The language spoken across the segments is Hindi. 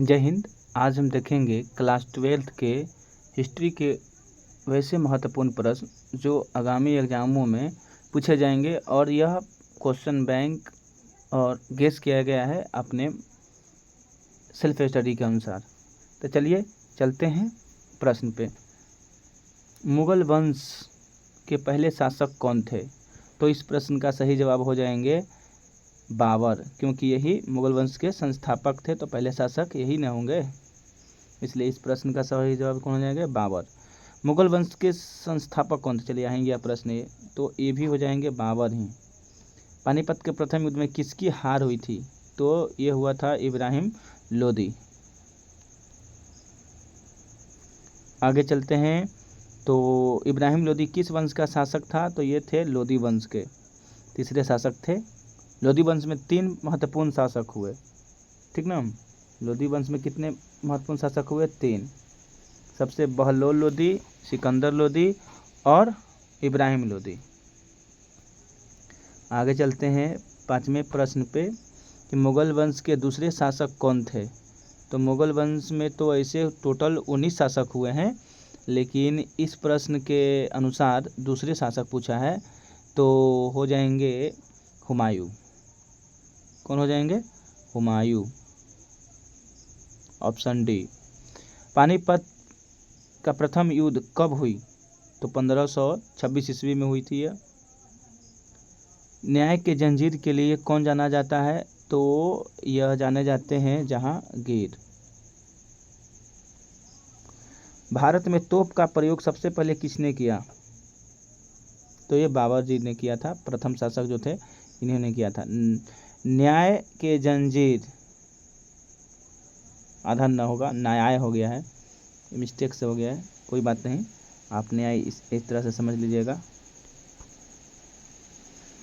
जय हिंद। आज हम देखेंगे क्लास 12th के हिस्ट्री के वैसे महत्वपूर्ण प्रश्न जो आगामी एग्जामों में पूछे जाएंगे और यह क्वेश्चन बैंक और गेस किया गया है अपने सेल्फ स्टडी के अनुसार। तो चलिए चलते हैं प्रश्न पे। मुगल वंश के पहले शासक कौन थे? तो इस प्रश्न का सही जवाब हो जाएंगे बाबर, क्योंकि यही मुगल वंश के संस्थापक थे, तो पहले शासक यही न होंगे, इसलिए इस प्रश्न का सही जवाब कौन हो जाएंगे? बाबर। मुगल वंश के संस्थापक कौन थे? चलिए आएंगे प्रश्न ये, तो ये भी हो जाएंगे बाबर ही। पानीपत के प्रथम युद्ध में किसकी हार हुई थी? तो ये हुआ था इब्राहिम लोदी। आगे चलते हैं। तो इब्राहिम लोदी किस वंश का शासक था? तो ये थे लोदी वंश के तीसरे शासक थे। लोदी वंश में 3 महत्वपूर्ण शासक हुए, ठीक ना। लोदी वंश में कितने महत्वपूर्ण शासक हुए? 3। सबसे बहलोल लोदी, सिकंदर लोदी और इब्राहिम लोदी। आगे चलते हैं 5वें प्रश्न पे कि मुगल वंश के दूसरे शासक कौन थे? तो मुगल वंश में तो ऐसे टोटल 19 शासक हुए हैं, लेकिन इस प्रश्न के अनुसार दूसरे शासक पूछा है, तो हो जाएंगे हुमायूं। कौन हो जाएंगे? Humayun, option D. पानीपत का प्रथम युद्ध कब हुई? तो 1526 ईस्वी में हुई थी यह। न्याय के जंजीर के लिए कौन जाना जाता है? तो यह जाने जाते हैं जहांगीर। भारत में तोप का प्रयोग सबसे पहले किसने किया? तो ये बाबर जी ने किया था, प्रथम शासक जो थे इन्होंने किया था। न्याय के जंजीर, आधा न होगा, न्याय हो गया है, मिस्टेक से हो गया है, कोई बात नहीं, आप न्याय इस तरह से समझ लीजिएगा।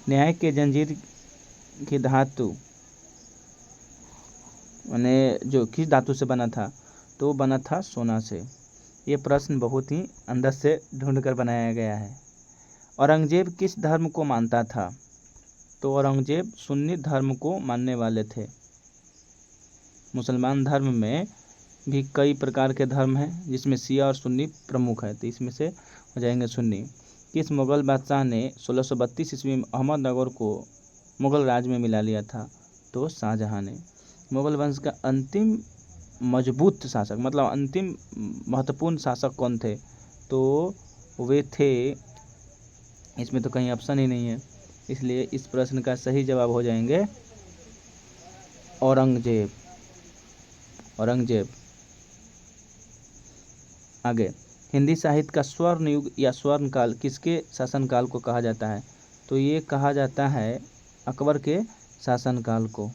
न्याय के जंजीर की धातु माने जो किस धातु से बना था? तो बना था सोना से। ये प्रश्न बहुत ही अंदर से ढूंढ कर बनाया गया है। औरंगजेब किस धर्म को मानता था? तो औरंगजेब सुन्नी धर्म को मानने वाले थे। मुसलमान धर्म में भी कई प्रकार के धर्म हैं, जिसमें शिया और सुन्नी प्रमुख है, तो इसमें से हो जाएंगे सुन्नी। किस मुगल बादशाह ने 1632 ईस्वी में अहमदनगर को मुगल राज में मिला लिया था? तो शाहजहां ने। मुगल वंश का अंतिम मजबूत शासक, मतलब अंतिम महत्वपूर्ण शासक कौन थे? तो वे थे, इसमें तो कहीं ऑप्शन ही नहीं है, इसलिए इस प्रश्न का सही जवाब हो जाएंगे औरंगजेब। औरंगजेब। आगे, हिंदी साहित्य का स्वर्ण युग या स्वर्ण काल किसके शासनकाल को कहा जाता है? तो ये कहा जाता है अकबर के शासनकाल को।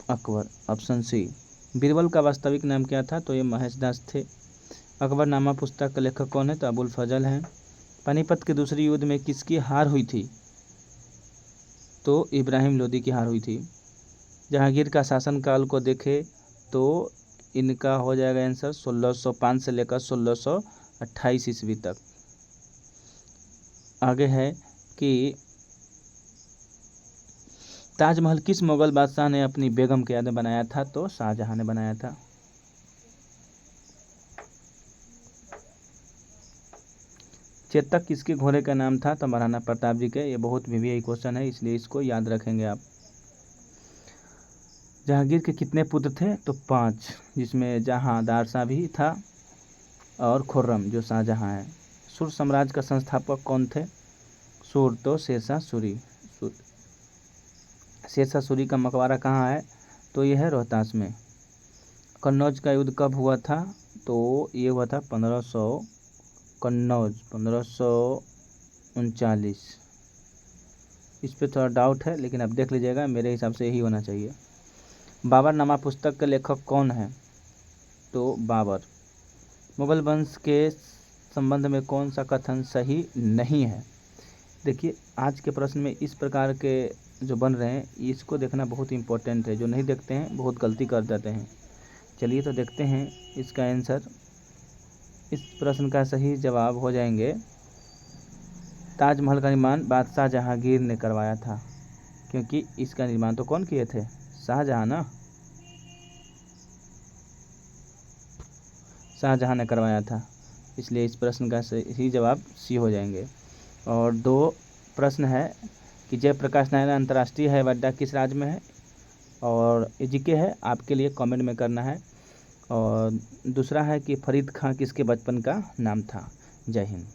Akbar, option C. बीरबल का वास्तविक नाम क्या था? तो ये महेशदास थे। अकबरनामा पुस्तक का लेखक कौन है? तो अबुल फजल हैं। पानीपत के दूसरे युद्ध में किसकी हार हुई थी? तो इब्राहिम लोदी की हार हुई थी। जहांगीर का शासनकाल को देखें तो इनका हो जाएगा आंसर 1605 से लेकर 1628 ईस्वी तक। आगे है कि ताजमहल किस मुगल बादशाह ने अपनी बेगम के याद में बनाया था? तो शाहजहां ने बनाया था। चेतक किसके घोड़े का नाम था? तो महाराणा प्रताप जी के। ये बहुत वीवीआई क्वेश्चन है, इसलिए इसको याद रखेंगे आप। जहांगीर के कितने पुत्र थे? तो 5, जिसमें जहांदार शाह भी था और खुर्रम जो शाहजहां है। सुर साम्राज्य का संस्थापक कौन थे? सुर, तो शेरशाह सूरी। शेरशाह सूरी का मकबरा कहाँ है? तो यह है रोहतास में। कन्नौज का युद्ध कब हुआ था? तो ये हुआ था 1500, कन्नौज 1539। इस पे थोड़ा डाउट है, लेकिन आप देख लीजिएगा, मेरे हिसाब से यही होना चाहिए। बाबरनामा पुस्तक के लेखक कौन है? तो बाबर। मुगल वंश के संबंध में कौन सा कथन सही नहीं है? देखिए, आज के प्रश्न में इस प्रकार के जो बन रहे हैं, इसको देखना बहुत इंपॉर्टेंट है। जो नहीं देखते हैं बहुत गलती कर देते हैं। चलिए तो देखते हैं इसका आंसर। इस प्रश्न का सही जवाब हो जाएंगे ताजमहल का निर्माण बादशाह जहांगीर ने करवाया था। क्योंकि इसका निर्माण तो कौन किए थे, शाहजहां ना, शाहजहां ने करवाया था, इसलिए इस प्रश्न का सही जवाब सी हो जाएंगे। और 2 प्रश्न है कि जयप्रकाश नारायण अंतर्राष्ट्रीय हवाई अड्डा किस राज्य में है, और जीके है, आपके लिए कमेंट में करना है। और दूसरा है कि फरीद खां किसके बचपन का नाम था। जय हिंद।